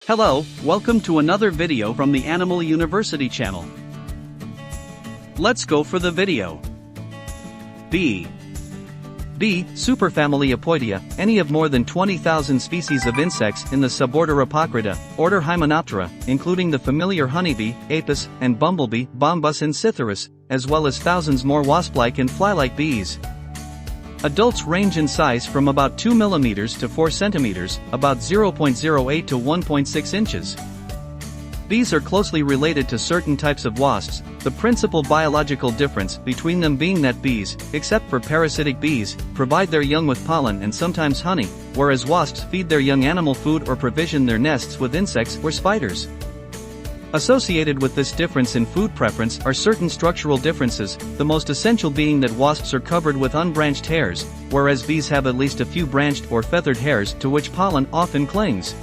Hello, welcome to another video from the Animal University channel. Let's go for the video. Bee. Bee, superfamily Apoidea, any of more than 20,000 species of insects in the suborder Apocrida, order Hymenoptera, including the familiar honeybee, apis, and bumblebee, Bombus and Cytheris, as well as thousands more wasp-like and fly-like bees. Adults range in size from about 2 mm to 4 cm, about 0.08 to 1.6 inches. Bees are closely related to certain types of wasps, the principal biological difference between them being that bees, except for parasitic bees, provide their young with pollen and sometimes honey, whereas wasps feed their young animal food or provision their nests with insects or spiders. Associated with this difference in food preference are certain structural differences, the most essential being that wasps are covered with unbranched hairs, whereas bees have at least a few branched or feathered hairs to which pollen often clings.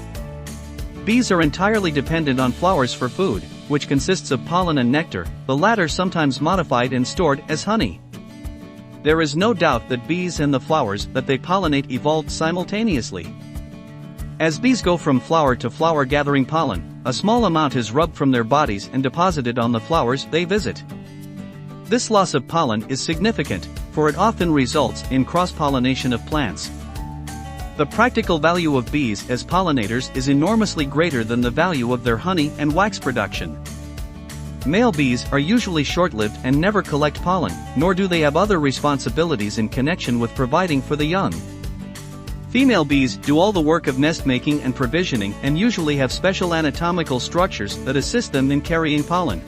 Bees are entirely dependent on flowers for food, which consists of pollen and nectar, the latter sometimes modified and stored as honey. There is no doubt that bees and the flowers that they pollinate evolved simultaneously. As bees go from flower to flower gathering pollen, a small amount is rubbed from their bodies and deposited on the flowers they visit. This loss of pollen is significant, for it often results in cross-pollination of plants. The practical value of bees as pollinators is enormously greater than the value of their honey and wax production. Male bees are usually short-lived and never collect pollen, nor do they have other responsibilities in connection with providing for the young. Female bees do all the work of nest making and provisioning and usually have special anatomical structures that assist them in carrying pollen.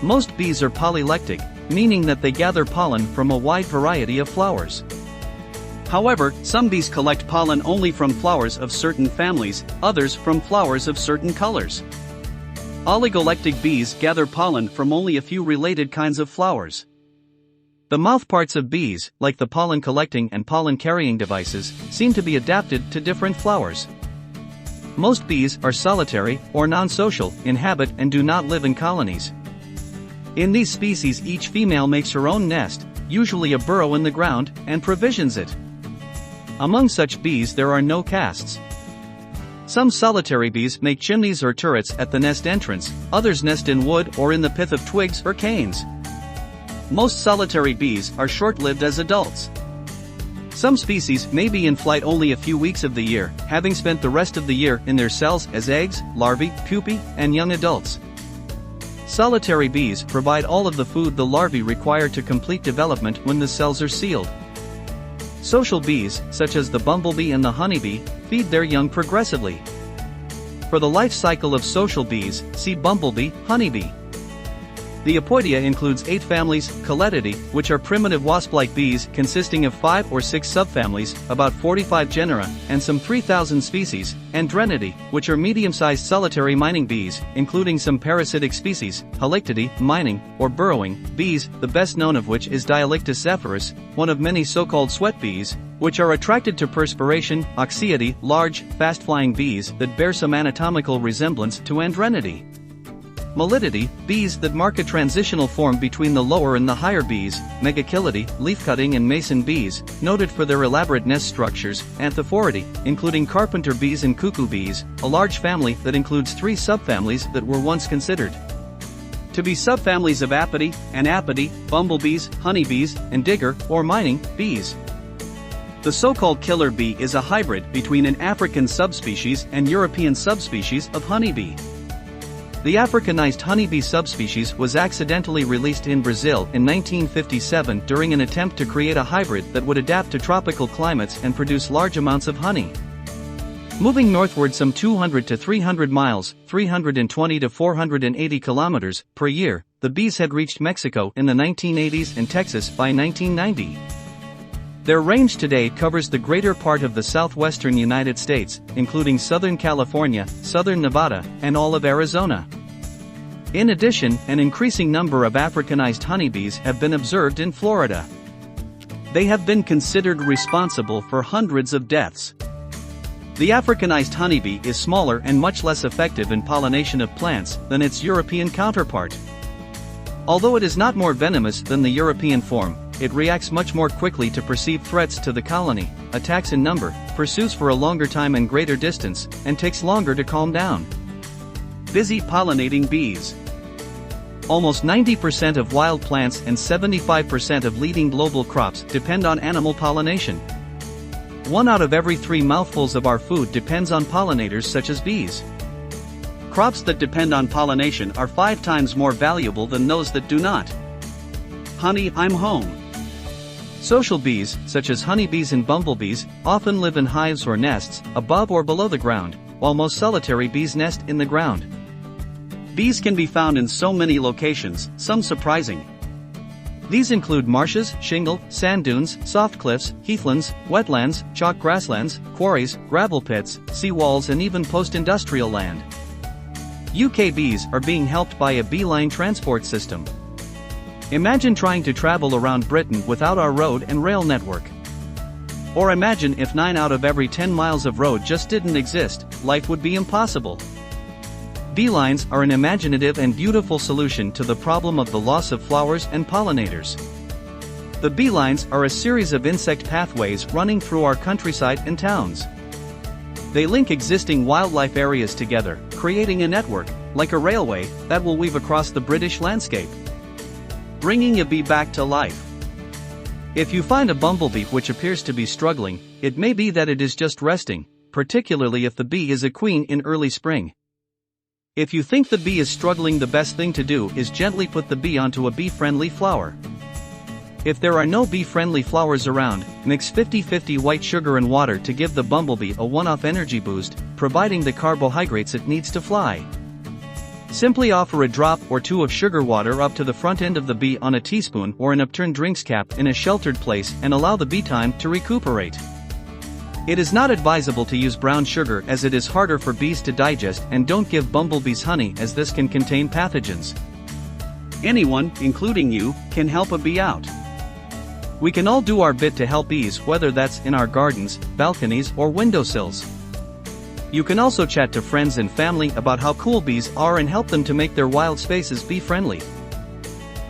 Most bees are polylactic, meaning that they gather pollen from a wide variety of flowers. However, some bees collect pollen only from flowers of certain families, others from flowers of certain colors. Oligolectic bees gather pollen from only a few related kinds of flowers. The mouthparts of bees, like the pollen collecting and pollen carrying devices, seem to be adapted to different flowers. Most bees are solitary or non-social, inhabit and do not live in colonies. In these species, each female makes her own nest, usually a burrow in the ground, and provisions it. Among such bees there are no castes. Some solitary bees make chimneys or turrets at the nest entrance, others nest in wood or in the pith of twigs or canes. Most solitary bees are short-lived as adults. Some species may be in flight only a few weeks of the year, having spent the rest of the year in their cells as eggs, larvae, pupae, and young adults. Solitary bees provide all of the food the larvae require to complete development when the cells are sealed. Social bees, such as the bumblebee and the honeybee, feed their young progressively. For the life cycle of social bees, see bumblebee, honeybee. The Apoidea includes 8 families, Coletidae, which are primitive wasp-like bees consisting of 5 or 6 subfamilies, about 45 genera, and some 3,000 species, and Drenidae, which are medium-sized solitary mining bees, including some parasitic species, Halictidae, mining, or burrowing, bees, the best known of which is Dialictus zephyrus, one of many so-called sweat bees, which are attracted to perspiration, Oxyidae, large, fast-flying bees that bear some anatomical resemblance to Andrenidae. Melididae, bees that mark a transitional form between the lower and the higher bees, Megachilidae, leaf-cutting and mason bees, noted for their elaborate nest structures, Anthophoridae, including carpenter bees and cuckoo bees, a large family that includes 3 subfamilies that were once considered to be subfamilies of Apidae, Anapidae, bumblebees, honeybees, and digger, or mining, bees. The so-called killer bee is a hybrid between an African subspecies and European subspecies of honeybee. The Africanized honeybee subspecies was accidentally released in Brazil in 1957 during an attempt to create a hybrid that would adapt to tropical climates and produce large amounts of honey. Moving northward some 200 to 300 miles, 320 to 480 kilometers, per year, the bees had reached Mexico in the 1980s and Texas by 1990. Their range today covers the greater part of the southwestern United States, including Southern California, Southern Nevada, and all of Arizona. In addition, an increasing number of Africanized honeybees have been observed in Florida. They have been considered responsible for hundreds of deaths. The Africanized honeybee is smaller and much less effective in pollination of plants than its European counterpart. Although it is not more venomous than the European form, it reacts much more quickly to perceived threats to the colony, attacks in number, pursues for a longer time and greater distance, and takes longer to calm down. Busy pollinating bees. Almost 90% of wild plants and 75% of leading global crops depend on animal pollination. 1 out of every 3 mouthfuls of our food depends on pollinators such as bees. Crops that depend on pollination are 5 times more valuable than those that do not. Honey, I'm home. Social bees, such as honeybees and bumblebees, often live in hives or nests, above or below the ground, while most solitary bees nest in the ground. Bees can be found in so many locations, some surprising. These include marshes, shingle, sand dunes, soft cliffs, heathlands, wetlands, chalk grasslands, quarries, gravel pits, seawalls and even post-industrial land. UK bees are being helped by a beeline transport system. Imagine trying to travel around Britain without our road and rail network. Or imagine if 9 out of every 10 miles of road just didn't exist, life would be impossible. Beelines are an imaginative and beautiful solution to the problem of the loss of flowers and pollinators. The beelines are a series of insect pathways running through our countryside and towns. They link existing wildlife areas together, creating a network, like a railway, that will weave across the British landscape. Bringing a bee back to life. If you find a bumblebee which appears to be struggling, it may be that it is just resting, particularly if the bee is a queen in early spring. If you think the bee is struggling, the best thing to do is gently put the bee onto a bee-friendly flower. If there are no bee-friendly flowers around, mix 50-50 white sugar and water to give the bumblebee a one-off energy boost, providing the carbohydrates it needs to fly. Simply offer a drop or 2 of sugar water up to the front end of the bee on a teaspoon or an upturned drinks cap in a sheltered place and allow the bee time to recuperate. It is not advisable to use brown sugar as it is harder for bees to digest, and don't give bumblebees honey as this can contain pathogens. Anyone, including you, can help a bee out. We can all do our bit to help bees, whether that's in our gardens, balconies or windowsills. You can also chat to friends and family about how cool bees are and help them to make their wild spaces bee-friendly.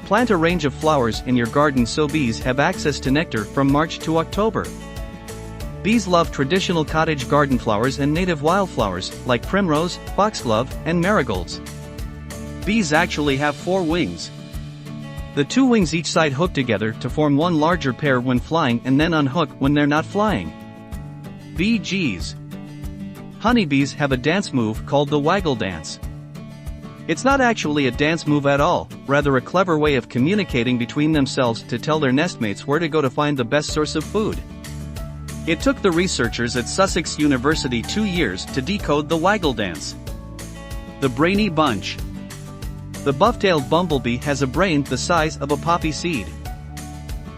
Plant a range of flowers in your garden so bees have access to nectar from March to October. Bees love traditional cottage garden flowers and native wildflowers, like primrose, foxglove, and marigolds. Bees actually have 4 wings. The 2 wings each side hook together to form one larger pair when flying and then unhook when they're not flying. Bee Gees. Honeybees have a dance move called the waggle dance. It's not actually a dance move at all, rather a clever way of communicating between themselves to tell their nestmates where to go to find the best source of food. It took the researchers at Sussex University 2 years to decode the waggle dance. The brainy bunch. The buff-tailed bumblebee has a brain the size of a poppy seed.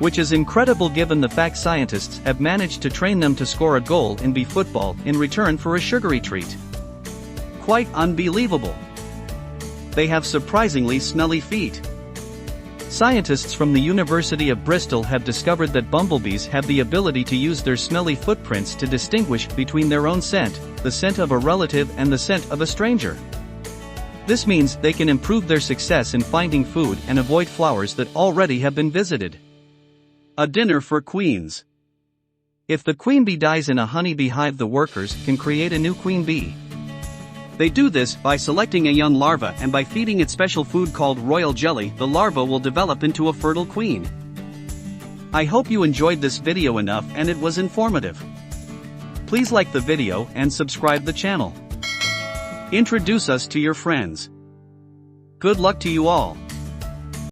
Which is incredible given the fact scientists have managed to train them to score a goal in bee football in return for a sugary treat. Quite unbelievable. They have surprisingly smelly feet. Scientists from the University of Bristol have discovered that bumblebees have the ability to use their smelly footprints to distinguish between their own scent, the scent of a relative and the scent of a stranger. This means they can improve their success in finding food and avoid flowers that already have been visited. A dinner for queens. If the queen bee dies in a honeybee hive, the workers can create a new queen bee. They do this by selecting a young larva, and by feeding it special food called royal jelly, the larva will develop into a fertile queen. I hope you enjoyed this video enough and it was informative. Please like the video and subscribe the channel. Introduce us to your friends. Good luck to you all.